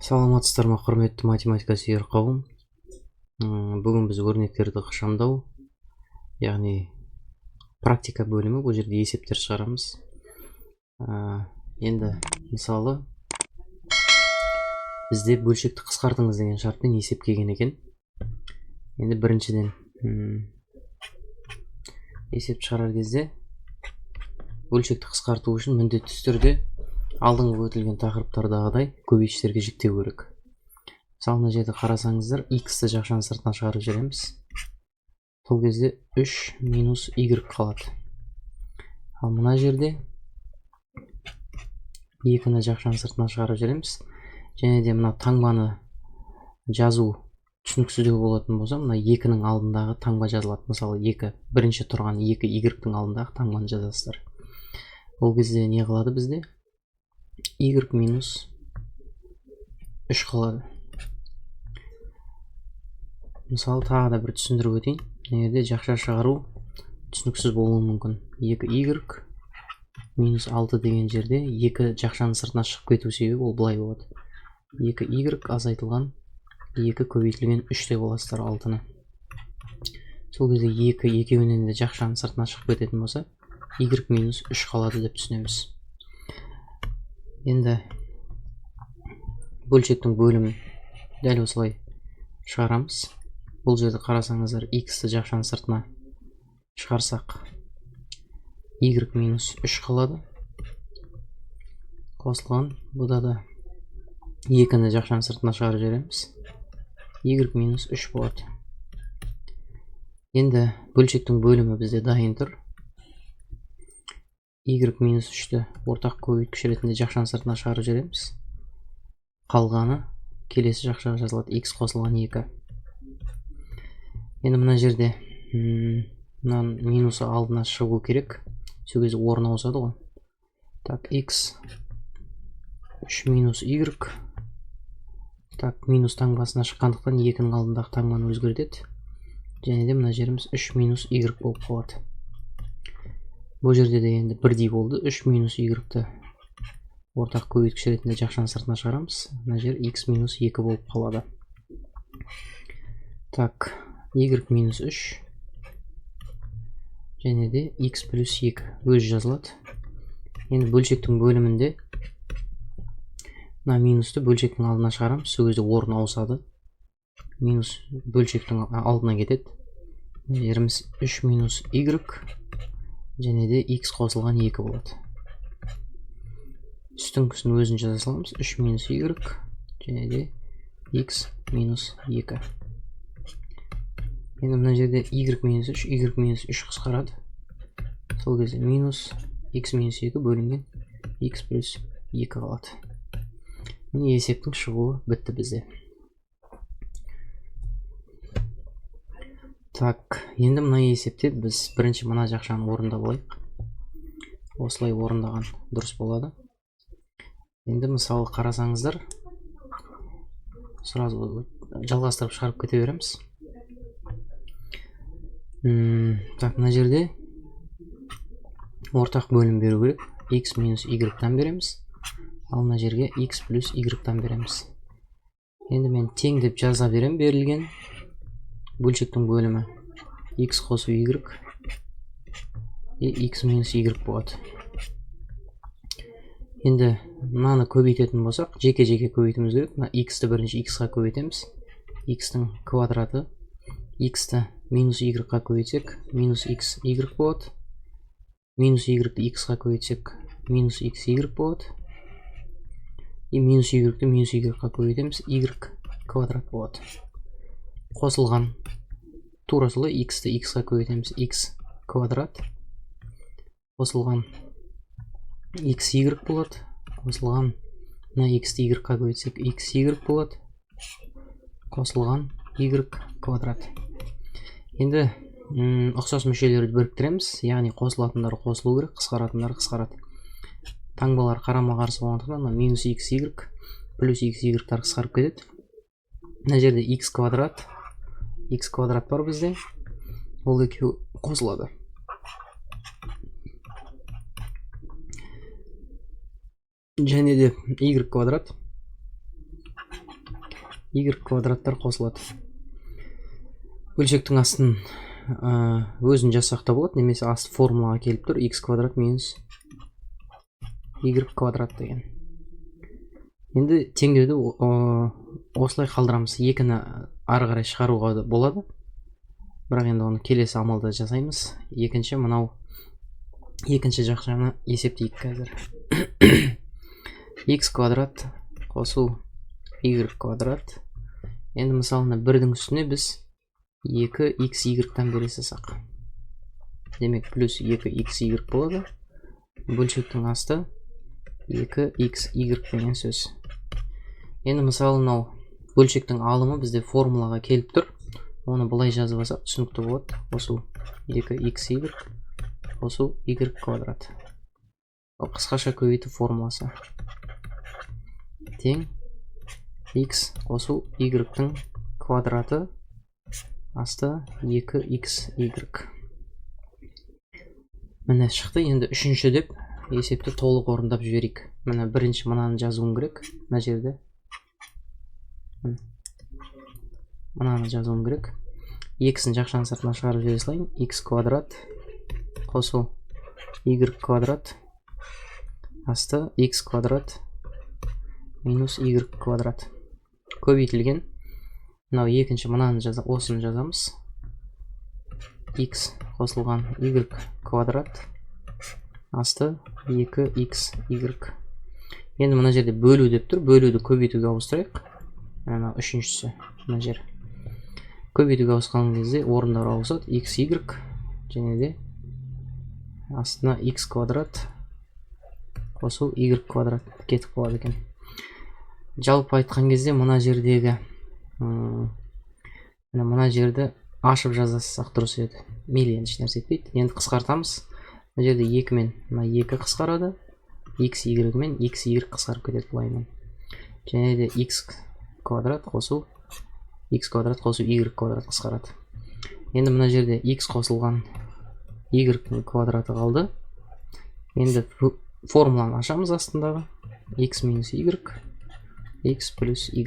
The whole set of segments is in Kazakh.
Саламатсыздар ма, құрметті математика сүйер қауым. Бүгін біз өрнектерді ықшамдау, яғни практика бөлімі, бұл жерде есептер шығарамыз. Енді мысалы бізде бөлшекті қысқартыңыз деген шартпен есеп келген екен. Енді біріншіден есеп шығарар кезде бөлшекті қысқарту үшін міндетті түрде алдыңғы өтілген тақырыптардағыдай көбейткіштерге жіктеу керек. Мысалы мына жерде қарасаңыздар, x-ті жақшаның сыртына шығарып жібереміз. Сол кезде 3 минус y қалады. Ал мына жерде 2-ні жақшаның сыртына шығарып жібереміз. Және де мына таңбаны жазу түсініксіздеу болатын болса, мына 2-нің алдындағы таңба жазылады. Мысалы бірінші тұрған 2 y-тің алдындағы таңбаны жазасыздар. Ол кезде не қалады бізде? Y минус 3 қалады. Мысалы тағы да бір түсіндіріп өтейін. Егерде жақша шығару түсініксіз болуы мүмкін. 2y минус 6 деген жерде 2 жақшаның сыртына шығып кету себебі ол былай болады. 2y азайтылған 2 көбейтілген 3 деп аласыздар 6-ны. Сол кезде 2 екеуінен де жақшаның сыртына шығып кететін болса, y минус 3 қалады деп түсінеміз. Енді бөлшектің бөлімін дәл осылай шығарамыз. Бұл жерде қарасаңыздар, x-ті жақшаның сыртына шығарсақ, y минус 3 қалады. Қосылған, бұда да 2-ні жақшаның сыртына шығарып жібереміз. Y минус 3 болады. Енді бөлшектің бөлімі бізде дайын тұр. Y минус 3-ті ортақ көбейткіш ретінде жақшаның сыртына шығарып жібереміз. Қалғаны келесі жақшаға жазылады, x қосылған 2. Енді мына жерде минусы алдына шығу керек. Сол кезде орын ауысады ғой. Так, x 3 минус y. Так, минус таңбасына шыққандықтан 2-нің алдындағы таңбаны өзгертеді. Және де мына жеріміз 3 минус y болып қалады. Бұл жерде де енді бірдей болды. 3 минус y-ті ортақ көбейткіш ретінде жақшаның сыртына шығарамыз. Мына жер x минус 2 болып қалады. Так, y минус 3 және де x плюс 2 өзі жазылады. Енді бөлшектің бөлімінде мына минусты бөлшектің алдына шығарамыз. Сол кезде орын ауысады. Минус бөлшектің алдына кетеді. Жеріміз 3 минус y және де x қосылған 2 болады. Үстіңгісін өзін жаза саламыз. 3 минус y және де x минус 2. Енді мына жерде y минус 3, y минус 3 қысқарады. Сол кезде минус x минус 2 бөлінген x плюс 2 қалады. Міне есептің шығуы бітті бізде. Так, енді мына есепте біз бірінші мына жақшаны орындап алайық. Осылай орындаған дұрыс болады. Енді мысалы қарасаңыздар, сразу жалғастырып шығарып кете береміз. Так, мына жерде ортақ бөлім беру керек. X минус y-тан береміз. Ал мына жерге x плюс y-тан береміз. Енді мен тең деп жаза берем берілген. Бөлшектің бөлімі x қосу y x минус y болады. Енді мынаны көбейтетін болсақ, жеке-жеке көбейтіміз керек. X-ті бірінші x-ға көбейтеміз. X-тің квадраты. X-ті минус y-ға көбейтсек, минус x y болады. Минус y-ті x-ға көбейтсек, минус x y болады. И минус y-ті минус y-ға көбейтеміз, y квадрат болады. Қосылған тура солай x-ті x-ға көбейтеміз, x квадрат. Қосылған x y болады. Қосылған мына x-ті y-ға көбейтсек, x y болады. Қосылған y квадрат. Енді ұқсас мүшелерді біріктіреміз, яғни қосылатындар қосылу керек, қысқаратындар қысқарады. Таңбалар қарама қарсы болғандықтан минус x y плюс x y-тар қысқарып кетеді. Мына жерде x квадрат бар бізде. Ол екеуі қосылады. және де y квадрат y квадраттар қосылады. Бөлшектің астын өзін жасақта болады, немесе асты формулаға келіп тұр, x квадрат минус y квадрат деген. Енді теңдеуді осылай қалдырамыз. Екіні ары қарай шығаруға болады. Бірақ енді оны келесі амалда жасаймыз. Екінші жақшаны есептейік қазір. x квадрат қосу y квадрат. Енді мысалына бірдің үстіне біз 2xy-тан бере салсақ. Демек, плюс 2xy болады. Бөлшектің асты 2xy деген сөз. Енді мысалы мынау бөлшектің алымы бізде формулаға келіп тұр. Оны былай жазып алсақ түсінікті болады. Қосу 2xy қосу y квадрат. Қысқаша көбейту формуласы. Тең x қосу y-тің квадраты асты 2xy. Міне шықты. Енді үшінші деп есепті толық орындап жіберейік. Міне бірінші мынаны жазуым керек. Мына жерде мынаны жазуым керек. X'ін жақшаның сыртына шығарып жібере салайын. X квадрат қосу y квадрат асты x квадрат минус y квадрат. Көбейтілген. Мынау екінші мынаны осыны жазамыз. X қосылған y квадрат асты 2xy. Енді мына жерде бөлу деп тұр. Бөлуді көбейтуге ауыстырайық. Мына үшіншісі мына жер. Көбейтуге ауысқан кезде орындар ауысады. xy және де астына x квадрат қосу y квадрат кетіп қалады екен. Жалпы айтқан кезде мына жердегі мына жерді ашып жазасақ дұрыс еді. Мейлі енді ешнәрсе етпейді. Енді қысқартамыз. Мына жерде 2 мен мына 2 қысқарады. xy мен xy қысқарып кетеді былаймен. Және де x квадрат қосу y квадрат қысқарады. Енді мына жерде x қосылған y квадраты қалды. Енді формуланы ашамыз астындағы. X минус y, x плюс y.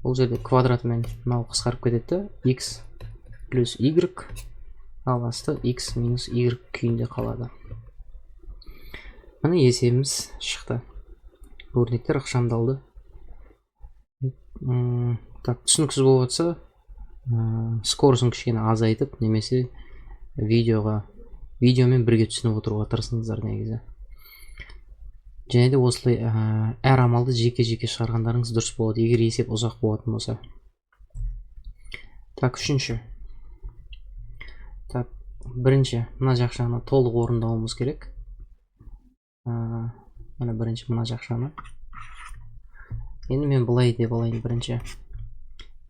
Бұл жерде квадратымен мынау қысқарып кетеді. X плюс y, ал асты x минус y күйінде қалады. Міне есебіміз шықты. Өрнектер ықшамдалды. Түсініксіз болып жатса, скорысын кішкене азайтып, немесе видеомен бірге түсініп отыруға тырысыңыздар негізі. Және де осылай әр амалды жеке-жеке шығарғандарыңыз дұрыс болады, егер есеп ұзақ болатын болса. Үшінші. Бірінші, мына жақшаны толық орындауымыз керек. Мына бірінші мына жақшаны. Енді мен былай деп алайын бірінші.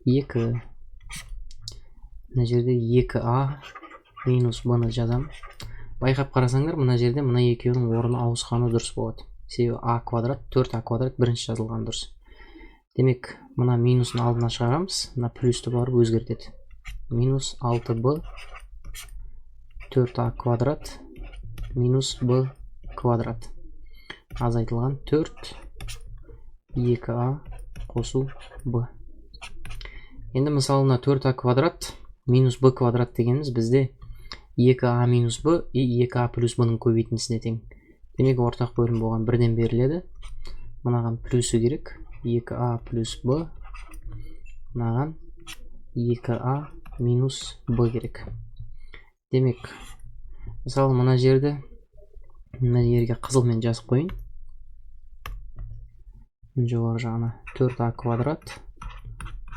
2. Мына жерде 2a минус b-ны жазам. Байқап қарасаңдар, мына жерде мына екеуінің орны ауысқаны дұрыс болады. Себебі a квадрат, 4a квадрат бірінші жазылған дұрыс. Демек, мына минусын алдына шығарамыз. Мына плюсті барып өзгертеді. Минус 6b 4a квадрат минус b квадрат. Азайтылған 4 2a қосу b. Енді мысалына 4a квадрат минус b квадрат дегеніміз бізде 2a минус b и 2a плюс b-ның көбейтіндісіне тең. Демек ортақ бөлім болған бірден беріледі. Мынаған плюсі керек. 2a плюс b. Мынаған 2a минус b керек. Демек, мысалы мына жерде мына жерге қызылмен жазып қойын. Жоғарғы жағына 4a квадрат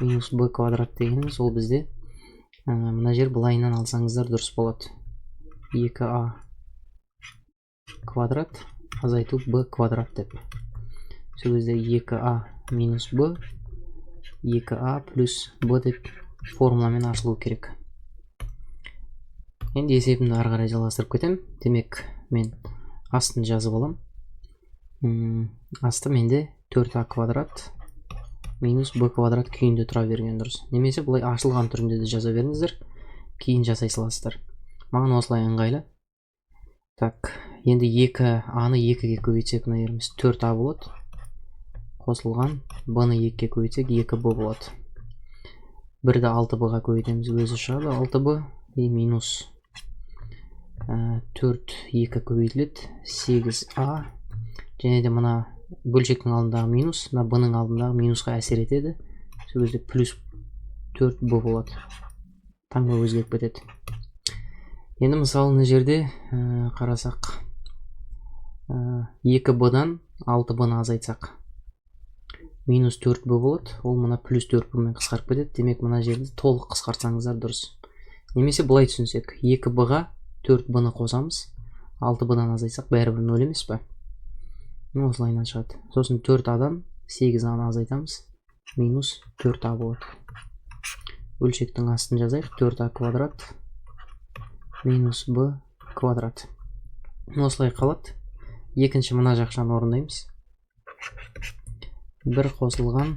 минус b квадрат дегеніміз ол бізде мына жер былайынан алсаңыздар дұрыс болады. 2a квадрат азайту b квадрат деп. Сол кезде 2a минус b 2a плюс b деп формуламен ашылу керек. Енді есебімді ары қарай жалғастырып кетем. Демек, мен астын жазып алам. Асты менде 4a квадрат минус b квадрат күйінде тұра берген дұрыс. Немесе бұлай ашылған түрінде де жаза беріңіздер. Кейін жасай саласыздар. Маған осылай ыңғайлы. Енді 2a-ны 2-ге көбейтсек, мына жеріміз 4a болады. қосылған b-ны 2-ке көбейтсек 2b болады. 1-ді 6b-ға көбейтеміз, өзі шығады 6b и минус 4 2 көбейтіледі 8a, және де мына бөлшектің алдындағы минус мына b-ның алдындағы минусқа әсер етеді, сол кезде плюс 4b болады, таңба өзгеріп кетеді. Енді мысалы мына жерде қарасақ 2b-дан 6b-ны азайтсақ минус 4b болады, ол мына плюс 4b-мен қысқарып кетеді. Демек мына жерді толық қысқартсаңыздар дұрыс. Немесе былай түсінсек, 2b-ға 4b-ны қосамыз, 6b-дан азайтсақ бәрібір 0 емес пе? Осылайынан шығады. Сосын 4a-дан 8a-ны азайтамыз, минус 4a болады. Бөлшектің астын жазайық, 4a квадрат минус b квадрат. Осылай қалады. Екінші мына жақшаны орындаймыз. 1 қосылған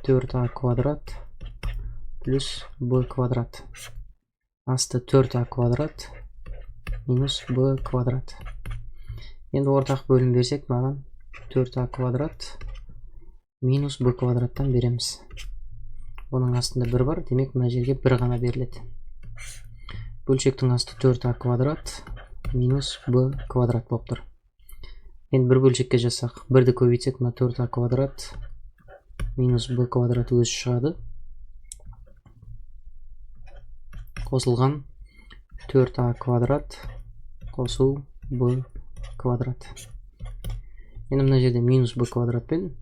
4a квадрат плюс b квадрат. Асты 4a квадрат минус b квадрат. Енді ортақ бөлім берсек, маған 4a квадрат минус b квадраттан береміз. Оның астында 1 бар, демек мына жерге 1 ғана беріледі. Бөлшектің асты 4a квадрат минус b квадрат болып тұр. Енді бір бөлшекке жасақ, 1-ді көбейтсек, мына 4a квадрат минус b квадрат өзі шығады. Қосылған 4a квадрат қосу b квадрат. Енді мына жерде минус b квадрат пен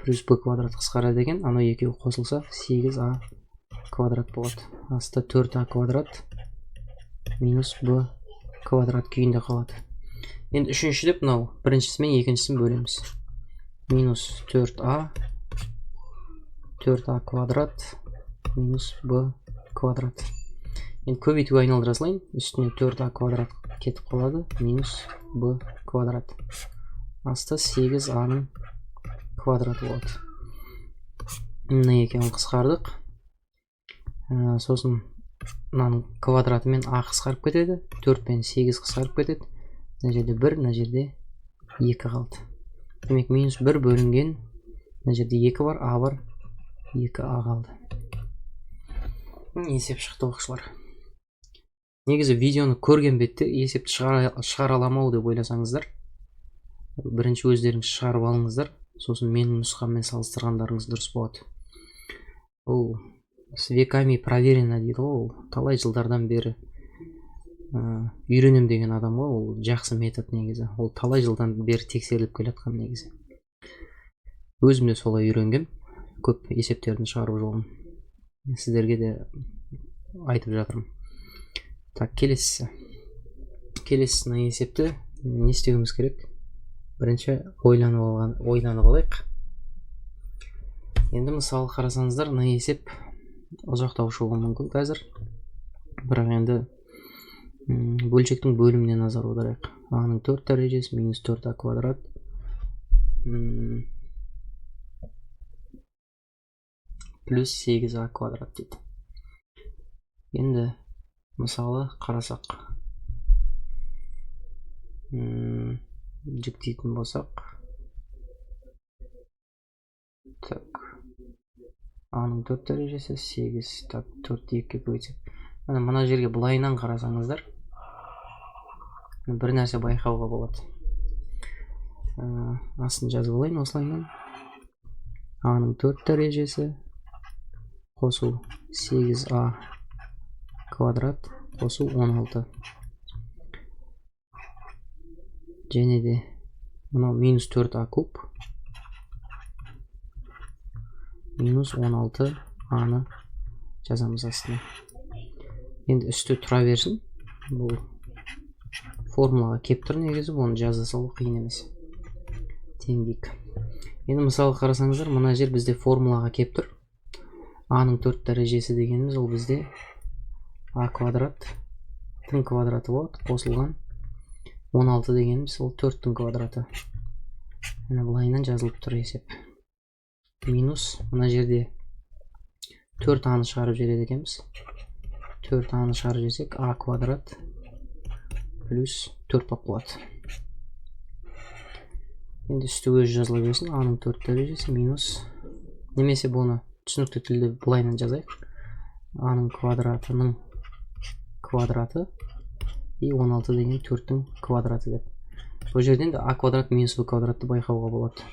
плюс b квадрат қысқарады екен, анау екеуі қосылса 8a квадрат болады. Асты 4a квадрат минус b квадрат күйінде қалады. Енді үшіншілеп мынау біріншісі мен екіншісін бөлеміз. Минус 4a квадрат минус b квадрат. Енді көбейтуге айналдыра салайын, үстіне 4a квадрат кетіп қалады, минус b квадрат. Асты 8a-ның квадраты болады. Мына екеуін қысқардық. Сосын мынаның квадраты мен a қысқарып кетеді, 4 пен 8 қысқарып кетеді. Мына жерде 1, мына жерде 2 қалды. Демек минус 1 бөлінген, мына жерде 2 бар, a бар, 2a қалды. Есеп шықты оқушылар. Негізі видеоны көрген бетте есепті шығара аламау деп ойласаңыздар, бірінші өздеріңіз шығарып алыңыздар, сосын менің нұсқаммен салыстырғандарыңыз дұрыс болады. Ол с веками проверено дейді ғой, ол талай жылдардан бері үйренем деген адам ғой, ол жақсы метод негізі. Ол талай жылдан бері тексеріліп келатқан негізі. Өзім де солай үйренгем, көп есептердің шығару жолын сіздерге де айтып жатырмын. Так, келесісіне есепті не істеуіміз керек? Бірінші ойланып алайық. Енді мысалы қарасаңыздар, мына есеп ұзақтау шығуы мүмкін қазір. Бірақ енді бөлшектің бөліміне назар аударайық. a-ның 4 дәрежесі минус 4a квадрат плюс 8a квадрат дейді. Енді мысалы қарасақ, жіктейтін болсақ, так, a-ның 4 дәрежесі 8, так, 4-ді 2-ке көбейтсек. Мына жерге былайынан қарасаңыздар, бір нәрсе байқауға болады. Асын жазып алайын осылайынан. a-ның 4 дәрежесі қосу 8a квадрат қосу 16. Және де мынау минус 4a куб минус 16a-ны жазамыз астына. Енді үсті тұра берсін. Бұл формулаға кеп тұр негізі, бұны жаза салу қиын емес. Теңдейік. Енді мысалы қарасаңыздар, мына жер бізде формулаға кеп тұр. a-ның 4 дәрежесі дегеніміз ол бізде a квадраттың квадраты болады, қосылған 16 дегеніміз ол 4-тің квадраты. Бұлайынан жазылып тұр есеп. Минус, мына жерде 4a-ны шығарып жібереді екенбіз. 4a-ны шығарып жіберсек a квадрат плюс 4 болып қалады. Енді үсті өзі жазыла берсін. А-ның 4 дәрежесі минус, немесе бұны түсінікті тілде былайынан жазайық. А-ның квадратының квадраты и 16 деген 4-тің квадраты деп. Бұл жерден де а квадрат минус в квадратты байқауға болады.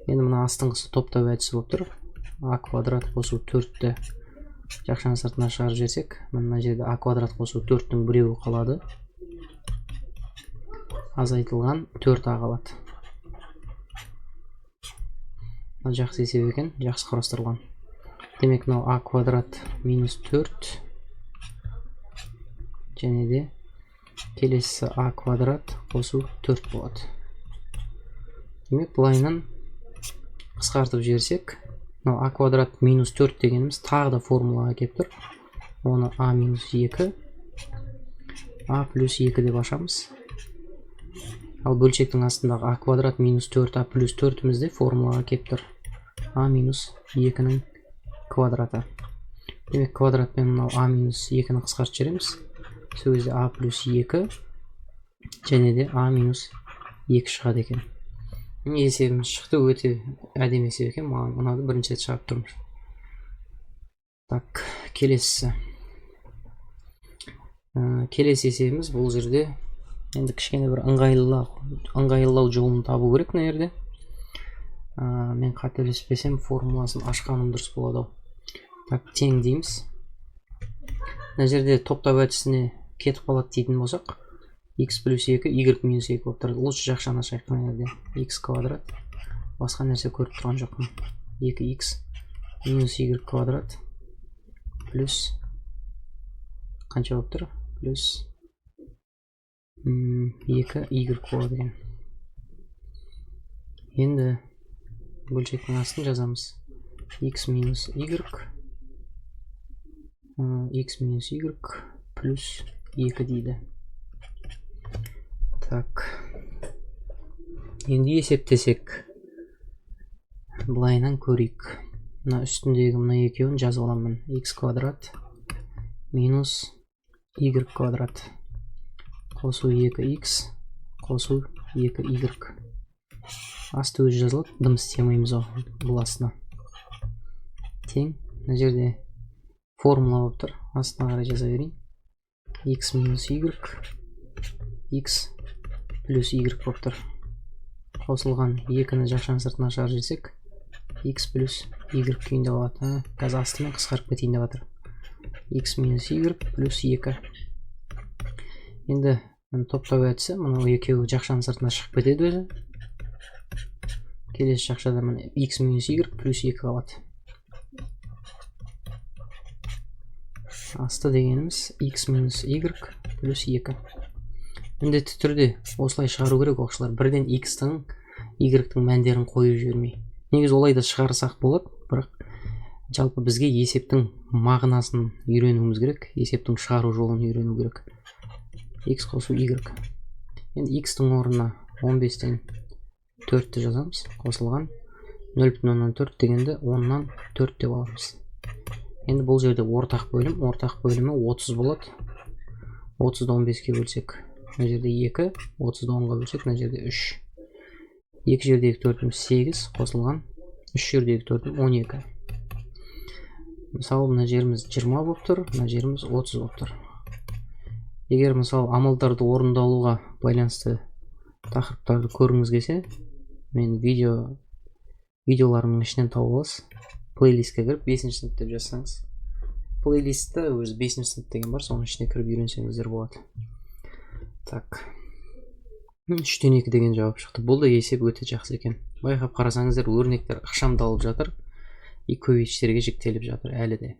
Енді мына астыңғысы топтау әдісі болып тұр. А квадрат қосу 4-ті жақшаның сыртына шығарып жіберсек, мына жерде а квадрат қосу 4-тің біреуі қалады. Азайтылған 4а қалады. Жақсы есеп екен, жақсы қарастырылған. Демек, мынау а квадрат минус 4 және де келесі а квадрат қосу 4 болады. Демек, бұлайынан қысқартып жіберсек, мынау а квадрат минус 4 дегеніміз тағы да формулаға келіп тұр. Оны а минус 2, а плюс 2 деп ашамыз. Ал бөлшектің астындағы а квадрат минус 4а плюс 4-імізде формулаға келіп тұр. А минус 2-ның квадраты. Демек, квадратпен мынау а минус 2-ні қысқартып жібереміз. Сол кезде а плюс 2 және де а минус 2 шығады екен. Есебіміз шықты, өте әдемі есеп екен. Маған ұнады, бірінші рет шығарып тұрмыз. Так, келесі есебіміз бұл жерде енді кішкене бір ыңғайлылау жолын табу керек мына жерде. Мен қателеспесем формуласын ашқаным дұрыс болады. Так, тең дейміз. Мына жерде топтау әдісіне кетіп қалады дейтін болсақ, x плюс 2, y минус 2 болып тұрады. Лучше жақшаны ашайық мына жерде. X квадрат. Басқа нәрсе көріп тұрған жоқпын. 2x минус y квадрат плюс қанша болып тұр? Плюс 2y болады екен. Енді бөлшектің астын жазамыз. X минус y плюс 2 дейді. Так. Енді есептесек, былайынан көрейік. Мына үстіндегі мына екеуін жазып аламын. X квадрат минус y квадрат қосу 2x қосу 2y. Асты өзі жазылып, дым істемейміз бұл астына. Тең, мына жерде формула болып тұр. Астына қарай жаза берейін. X минус y, x плюс y болып тұр. Қосылған 2-ні жақшаның сыртына шығарып жіберсек, x плюс y күйінде болады. Қазір астымен қысқарып кетейін деп жатыр. X минус y плюс 2. Енді топтау әдісі, мұны екеуі жақшаның сыртына шығып кетеді өзі. Келесі жақшада x минус y плюс 2 қалады. Асты дегеніміз x минус y плюс 2. Міндетті түрде осылай шығару керек оқушылар. Бірден x-тің, y-тің мәндерін қойып жібермей. Негіз олайда шығарсақ болады, бірақ жалпы бізге есептің мағынасын үйренуіміз керек, есептің шығару жолын үйрену керек. X қосу y. Енді x-тің орнына 15-тен 4-ті жазамыз, қосылған 0,4 дегенде 10-нан 4 деп аламыз. Енді бұл жерде ортақ бөлімі 30 болады. 30-ды 15-ке бөлсек, мына жерде 2, 30-ды 10-ға бөлсек, мына жерде 3. 2 жердегі 4-іміз 8, қосылған 3 жердегі 4-ім 12. Мысалы, мына жеріміз 20 болып тұр, мына жеріміз 30 болып тұр. Егер мысалы амалдарды орындалуға байланысты тақырыптарды көргіңіз келсе, мен видеоларымның ішінен тауып аласыз. Плейлистке кіріп 5-ші сынып деп жазсаңыз, плейлистті өзі 5-ші сынып деген бар, соның ішіне кіріп үйренсеңіздер болады. Так, 3-тен 2 деген жауап шықты. Бұл да есеп өте жақсы екен. Байқап қарасаңыздар, өрнектер ықшамдалып жатыр и көбейткіштерге жіктеліп жатыр әлі де.